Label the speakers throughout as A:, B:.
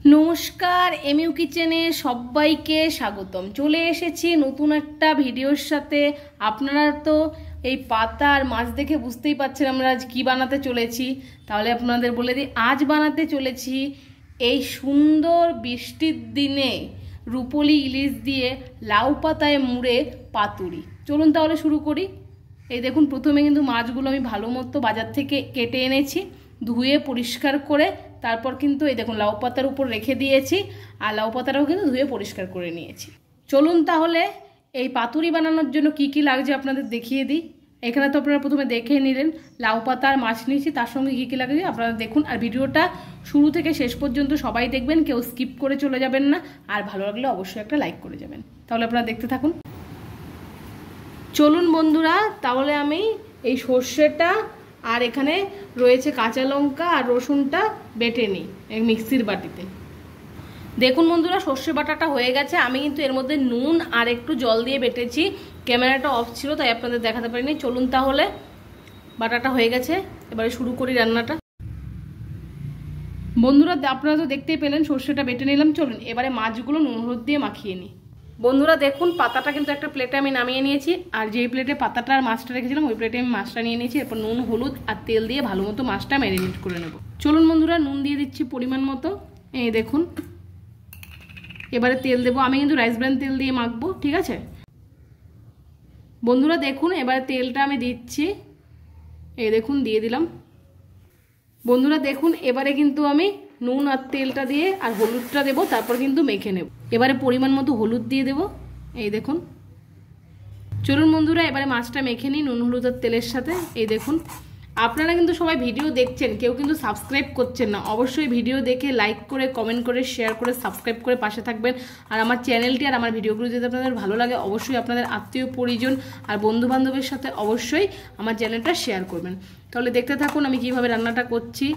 A: নমস্কার, এমইউ কিচেনে সবাইকে স্বাগতম। চলে এসেছি নতুন একটা ভিডিওর সাথে। আপনারা তো এই পাতা আর মাছ দেখে বুঝতেই পারছেন আমরা আজ কি বানাতে চলেছি। তাহলে আপনাদের বলে দিই, আজ বানাতে চলেছি এই সুন্দর বৃষ্টির দিনে রুপোলি ইলিশ দিয়ে লাউ পাতায় মুড়ে পাতুরি। চলুন তাহলে শুরু করি। এই দেখুন, প্রথমে কিন্তু মাছগুলো আমি ভালো মতো বাজার থেকে কেটে এনেছি, ধুয়ে পরিষ্কার করে। তারপর কিন্তু এই দেখুন লাউ পাতার উপর রেখে দিয়েছি, আর লাউ পাতাটাও কিন্তু ধুয়ে পরিষ্কার করে নিয়েছি। চলুন তাহলে এই পাতুরি বানানোর জন্য কি কি লাগছে আপনাদের দেখিয়ে দিই। এখানে তো আপনারা প্রথমে দেখে নিলেন লাউ পাতা আর মাছ নিয়েছি, তার সঙ্গে কি কি লাগছে আপনারা দেখুন। আর ভিডিওটা শুরু থেকে শেষ পর্যন্ত সবাই দেখবেন, কেউ স্কিপ করে চলে যাবেন না। আর ভালো লাগলে অবশ্যই একটা লাইক করে যাবেন। তাহলে আপনারা দেখতে থাকুন। চলুন বন্ধুরা, তাহলে আমি এই সর্ষেটা আর এখানে রয়েছে কাঁচা লঙ্কা আর রসুনটা বেটে নিই এক মিক্সির বাটিতে। দেখুন বন্ধুরা, সর্ষে বাটাটা হয়ে গেছে। আমি কিন্তু এর মধ্যে নুন আর একটু জল দিয়ে বেটেছি। ক্যামেরাটা অফ ছিল তাই আপনাদের দেখাতে পারিনি। চলুন তাহলে, বাটাটা হয়ে গেছে, এবারে শুরু করি রান্নাটা। বন্ধুরা আপনারা তো দেখতেই পেলেন সর্ষেটা বেটে নিলাম। চলুন এবারে মাছগুলো নুন হলুদ দিয়ে মাখিয়ে নিই। বন্ধুরা দেখুন, পাতাটা কিন্তু একটা প্লেটে আমি নামিয়ে নিয়েছি, আর যেই প্লেটে পাতাটা আর মাছটা রেখেছিলাম ওই প্লেটে আমি মাছটা নিয়ে নিয়েছি। এরপর নুন হলুদ আর তেল দিয়ে ভালো মতো মাছটা ম্যারিনেট করে নেব। চলুন বন্ধুরা, নুন দিয়ে দিচ্ছি পরিমাণ মতো। এই দেখুন, এবারে তেল দেবো। আমি কিন্তু রাইস ব্র্যান তেল দিয়ে মাখবো, ঠিক আছে বন্ধুরা। দেখুন এবারে তেলটা আমি দিচ্ছি, এই দেখুন দিয়ে দিলাম। বন্ধুরা দেখুন, এবারে কিন্তু আমি নুন আর তেলটা দিয়ে আর হলুদটা দেবো, তারপর কিন্তু মেখে নেব। এবারে পরিমাণ মতো হলুদ দিয়ে দেবো, এই দেখুন। চলুন বন্ধুরা, এবারে মাছটা মেখে নিই নুন হলুদ আর তেলের সাথে। এই দেখুন, আপনারা কিন্তু সবাই ভিডিও দেখছেন, কেউ কিন্তু সাবস্ক্রাইব করছেন না। অবশ্যই ভিডিও দেখে লাইক করে, কমেন্ট করে, শেয়ার করে, সাবস্ক্রাইব করে পাশে থাকবেন। আর আমার চ্যানেলটি আর আমার ভিডিওগুলো যদি আপনাদের ভালো লাগে, অবশ্যই আপনাদের আত্মীয় পরিজন আর বন্ধুবান্ধবের সাথে অবশ্যই আমার চ্যানেলটা শেয়ার করবেন। তাহলে দেখতে থাকুন আমি কিভাবে রান্নাটা করছি,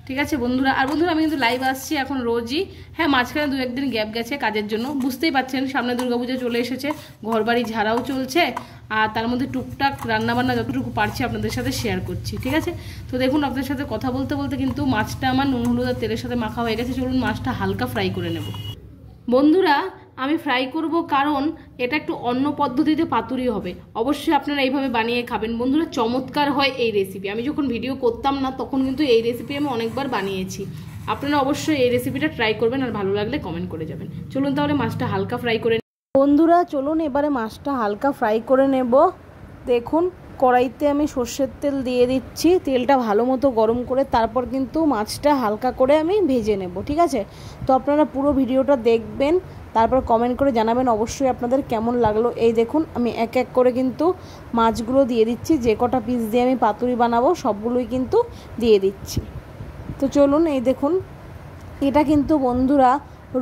A: ঠিক আছে বন্ধুরা। আর বন্ধুরা আমি কিন্তু লাইভ আসছি এখন রোজই। হ্যাঁ, মাঝখানে দু একদিন গ্যাপ গেছে কাজের জন্য, বুঝতেই পারছেন। সামনে দুর্গাপুজো চলে এসেছে, ঘরবাড়ি ঝাড়াও চলছে, আর তার মধ্যে টুকটাক রান্নাবান্না যতটুকু পারছি আপনাদের সাথে শেয়ার করছি, ঠিক আছে। তো দেখুন, আপনাদের সাথে কথা বলতে বলতে কিন্তু মাছটা আমার নুন হলুদ আর তেলের সাথে মাখা হয়ে গেছে। চলুন মাছটা হালকা ফ্রাই করে নেব। বন্ধুরা আমি ফ্রাই করব, কারণ এটা একটু অন্য পদ্ধতিতে পাতুরি হবে। অবশ্যই আপনারা এইভাবে বানিয়ে খাবেন বন্ধুরা, চমৎকার হয় এই রেসিপি। আমি যখন ভিডিও করতাম না তখন কিন্তু এই রেসিপি আমি অনেকবার বানিয়েছি। আপনারা অবশ্যই এই রেসিপিটা ট্রাই করবেন, আর ভালো লাগলে কমেন্ট করে যাবেন। চলুন তাহলে মাছটা হালকা ফ্রাই করে বন্ধুরা, চলুন এবারে মাছটা হালকা ফ্রাই করে নেব। দেখুন কড়াইতে আমি সর্ষের তেল দিয়ে দিচ্ছি, তেলটা ভালো মতো গরম করে তারপর কিন্তু মাছটা হালকা করে আমি ভেজে নেব, ঠিক আছে। তো আপনারা পুরো ভিডিওটা দেখবেন, তারপর কমেন্ট করে জানাবেন অবশ্যই আপনাদের কেমন লাগলো। এই দেখুন, আমি এক এক করে কিন্তু মাছগুলো দিয়ে দিচ্ছি। যে কটা পিস দিয়ে আমি পাতুরি বানাবো সবগুলোই কিন্তু দিয়ে দিচ্ছি। তো চলুন, এই দেখুন, এটা কিন্তু বন্ধুরা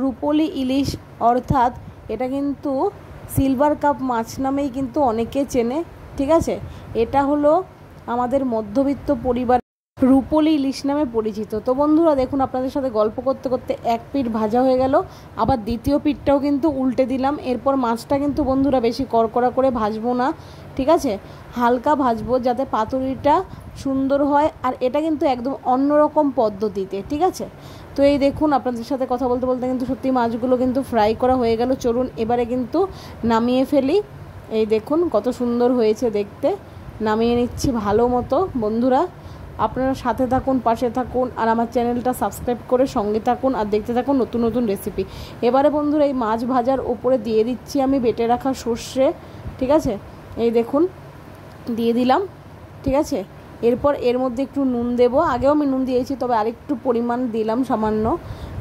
A: রুপোলি ইলিশ, অর্থাৎ এটা কিন্তু সিলভার কাপ মাছ নামেই কিন্তু অনেকে চেনে, ঠিক আছে। এটা হলো আমাদের মধ্যবিত্ত পরিবার রুপোলি ইলিশ নামে পরিচিত। তো বন্ধুরা দেখুন, আপনাদের সাথে গল্প করতে করতে এক পিঠ ভাজা হয়ে গেল, আবার দ্বিতীয় পিঠটাও কিন্তু উল্টে দিলাম। এরপর মাছটা কিন্তু বন্ধুরা বেশি কড়কড়া করে ভাজবো না, ঠিক আছে, হালকা ভাজবো যাতে পাতুরিটা সুন্দর হয়। আর এটা কিন্তু একদম অন্যরকম পদ্ধতিতে, ঠিক আছে। তো এই দেখুন, আপনাদের সাথে কথা বলতে বলতে কিন্তু সত্যি মাছগুলো কিন্তু ফ্রাই করা হয়ে গেল। চলুন এবারে কিন্তু নামিয়ে ফেলি। এই দেখুন কত সুন্দর হয়েছে দেখতে। নামিয়ে নিচ্ছি ভালো মতো। বন্ধুরা আপনারা সাথে থাকুন, পাশে থাকুন, আর আমার চ্যানেলটা সাবস্ক্রাইব করে সঙ্গে থাকুন, আর দেখতে থাকুন নতুন নতুন রেসিপি। এবারে বন্ধুরা এই মাছ ভাজার ওপরে দিয়ে দিচ্ছি আমি বেটে রাখা সর্ষে, ঠিক আছে। এই দেখুন দিয়ে দিলাম, ঠিক আছে। এরপর এর মধ্যে একটু নুন দেব, আগেও আমি নুন দিয়েছি তবে আরেকটু পরিমাণ দিলাম সামান্য।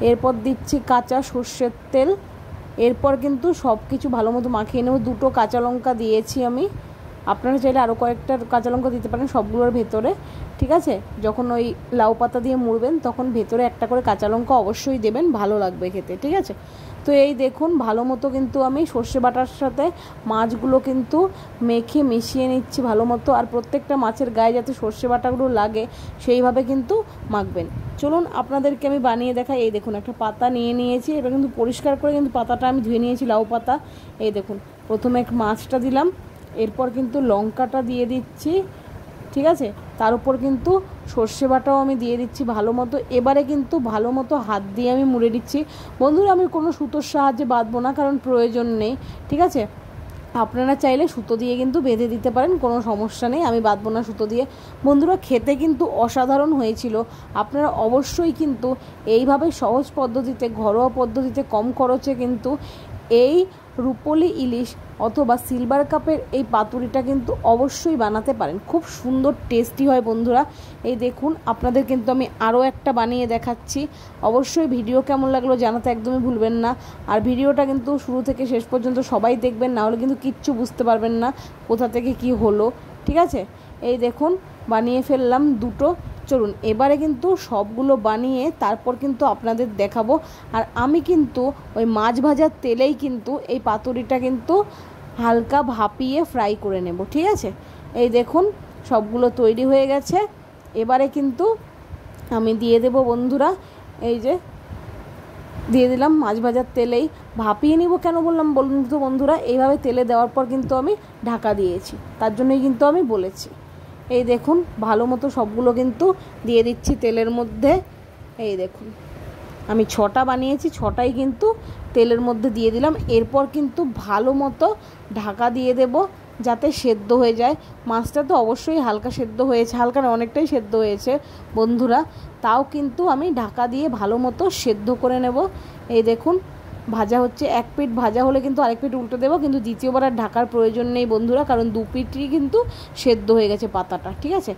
A: এরপর দিচ্ছি কাঁচা সর্ষের তেল। এরপর কিন্তু সব কিছু ভালো মতো মাখিয়ে নেব। দুটো কাঁচা লঙ্কা দিয়েছি আমি, আপনারা চাইলে আরও কয়েকটা কাঁচা লঙ্কা দিতে পারেন সবগুলোর ভেতরে, ঠিক আছে। যখন ওই লাউ পাতা দিয়ে মুড়বেন তখন ভেতরে একটা করে কাঁচা লঙ্কা অবশ্যই দেবেন, ভালো লাগবে খেতে, ঠিক আছে। তো এই দেখুন ভালো মতো কিন্তু আমি সর্ষে বাটার সাথে মাছগুলো কিন্তু মেখে মিশিয়ে নিচ্ছি ভালো মতো। আর প্রত্যেকটা মাছের গায়ে যাতে সর্ষে বাটাগুলো লাগে সেইভাবে কিন্তু মাখবেন। চলুন আপনাদেরকে আমি বানিয়ে দেখাই। এই দেখুন একটা পাতা নিয়ে নিয়েছি, এটা কিন্তু পরিষ্কার করে কিন্তু পাতাটা আমি ধুয়ে নিয়েছি, লাউ পাতা। এই দেখুন প্রথমে মাছটা দিলাম, এরপর কিন্তু লঙ্কাটা দিয়ে দিচ্ছি, ঠিক আছে। তার উপর কিন্তু সর্ষে বাটাও আমি দিয়ে দিচ্ছি ভালো মতো। এবারে কিন্তু ভালো মতো হাত দিয়ে আমি মুড়ে দিচ্ছি। বন্ধুরা আমি কোনো সুতোর সাহায্যে বাঁধবো না, কারণ প্রয়োজন নেই, ঠিক আছে। আপনারা চাইলে সুতো দিয়ে কিন্তু বেঁধে দিতে পারেন, কোনো সমস্যা নেই, আমি বাঁধবো না সুতো দিয়ে। বন্ধুরা খেতে কিন্তু অসাধারণ হয়েছিল। আপনারা অবশ্যই কিন্তু এইভাবে সহজ পদ্ধতিতে, ঘরোয়া পদ্ধতিতে, কম খরচে কিন্তু এই রুপোলি ইলিশ অথবা সিলভার কাপের এই পাতুরিটা কিন্তু অবশ্যই বানাতে পারেন। খুব সুন্দর টেস্টি হয় বন্ধুরা। এই দেখুন আপনাদের কিন্তু আমি আরও একটা বানিয়ে দেখাচ্ছি। অবশ্যই ভিডিও কেমন লাগলো জানাতে একদমই ভুলবেন না। আর ভিডিওটা কিন্তু শুরু থেকে শেষ পর্যন্ত সবাই দেখবেন, না হলে কিন্তু কিচ্ছু বুঝতে পারবেন না কোথা থেকে কি হলো, ঠিক আছে। এই দেখুন বানিয়ে ফেললাম দুটো। চলুন এবারে কিন্তু সবগুলো বানিয়ে তারপর কিন্তু আপনাদের দেখাবো। আর আমি কিন্তু ওই মাছ ভাজার তেলেই কিন্তু এই পাতুরিটা কিন্তু হালকা ভাপিয়ে ফ্রাই করে নেব, ঠিক আছে। এই দেখুন সবগুলো তৈরি হয়ে গেছে। এবারে কিন্তু আমি দিয়ে দেব বন্ধুরা, এই যে দিয়ে দিলাম মাছ ভাজার তেলেই। ভাপিয়ে নিব কেন বললাম বলুন তো বন্ধুরা, এইভাবে তেলে দেওয়ার পর কিন্তু আমি ঢাকা দিয়েছি, তার জন্যই কিন্তু আমি বলেছি। এই দেখুন ভালো মতো সবগুলো কিন্তু দিয়ে দিচ্ছি তেলের মধ্যে। এই দেখুন আমি 6টা বানিয়েছি, 6টাই কিন্তু তেলের মধ্যে দিয়ে দিলাম। এরপর কিন্তু ভালো মতো ঢাকা দিয়ে দেব যাতে সেদ্ধ হয়ে যায়। মাছটা তো অবশ্যই হালকা সেদ্ধ হয়েছে, হালকা না অনেকটাই সেদ্ধ হয়েছে বন্ধুরা, তাও কিন্তু আমি ঢাকা দিয়ে ভালো মতো সেদ্ধ করে নেব। এই দেখুন ভাজা হচ্ছে, এক পিঠ ভাজা হলে কিন্তু আরেক পিঠ উল্টে দেবো, কিন্তু দ্বিতীয়বার আর ঢাকার প্রয়োজন নেই বন্ধুরা, কারণ দু পিঠই কিন্তু সেদ্ধ হয়ে গেছে পাতাটা, ঠিক আছে।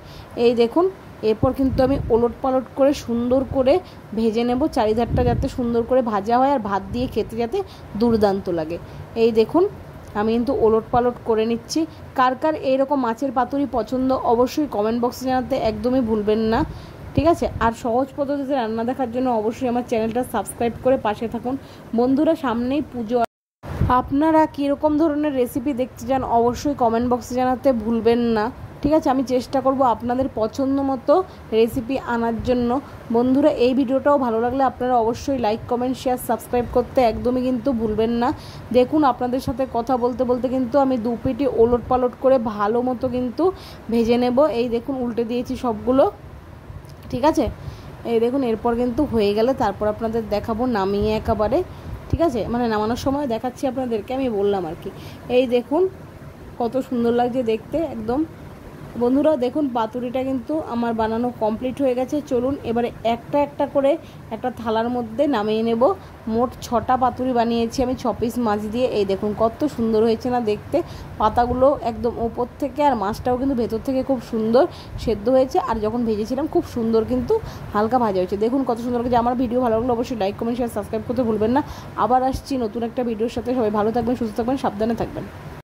A: এই দেখুন এরপর কিন্তু আমি ওলট পালট করে সুন্দর করে ভেজে নেব, চারিধারটা যাতে সুন্দর করে ভাজা হয় আর ভাত দিয়ে খেতে যাতে দুর্দান্ত লাগে। এই দেখুন আমি কিন্তু ওলট পালট করে নিচ্ছি। কার কার এইরকম মাছের পাতুরি পছন্দ অবশ্যই কমেন্ট বক্সে জানাতে একদমই ভুলবেন না, ঠিক আছে। আর সহজ পদ্ধতিতে রান্না দেখার জন্য অবশ্যই আমার চ্যানেলটা সাবস্ক্রাইব করে পাশে থাকুন বন্ধুরা। সামনেই পুজো, আপনারা কীরকম ধরনের রেসিপি দেখতে চান অবশ্যই কমেন্ট বক্সে জানাতে ভুলবেন না, ঠিক আছে। আমি চেষ্টা করব আপনাদের পছন্দ মতো রেসিপি আনার জন্য। বন্ধুরা এই ভিডিওটাও ভালো লাগলে আপনারা অবশ্যই লাইক কমেন্ট শেয়ার সাবস্ক্রাইব করতে একদমই কিন্তু ভুলবেন না। দেখুন আপনাদের সাথে কথা বলতে বলতে কিন্তু আমি দু পিঠে ওলট পালট করে ভালো মতো কিন্তু ভেজে নেব। এই দেখুন উল্টে দিয়েছি সবগুলো, ঠিক আছে। এই দেখুন এরপর কিন্তু হয়ে গেলে তারপর আপনাদের দেখাবো নামিয়ে একেবারে, ঠিক আছে, মানে নামানোর সময় দেখাচ্ছি আপনাদেরকে, আমি বললাম আর কি। এই দেখুন কত সুন্দর লাগছে দেখতে একদম। বন্ধুরা দেখুন পাতুরিটা কিন্তু আমার বানানো কমপ্লিট হয়ে গেছে। চলুন এবারে একটা একটা করে একটা থালার মধ্যে নামিয়ে নেব। মোট 6টা পাতুরি বানিয়েছি আমি 6 পিস মাছ দিয়ে। এই দেখুন কত সুন্দর হয়েছে না দেখতে, পাতাগুলো একদম ওপর থেকে, আর মাছটাও কিন্তু ভেতর থেকে খুব সুন্দর সেদ্ধ হয়েছে, আর যখন ভেজেছিলাম খুব সুন্দর কিন্তু হালকা ভাজা হয়েছে। দেখুন কত সুন্দর হয়েছে। আমার ভিডিও ভালো লাগলে অবশ্যই লাইক কমেন্ট শেয়ার সাবস্ক্রাইব করতে ভুলবেন না। আবার আসছি নতুন একটা ভিডিওর সাথে। সবাই ভালো থাকবেন, সুস্থ থাকবেন, সাবধানে থাকবেন।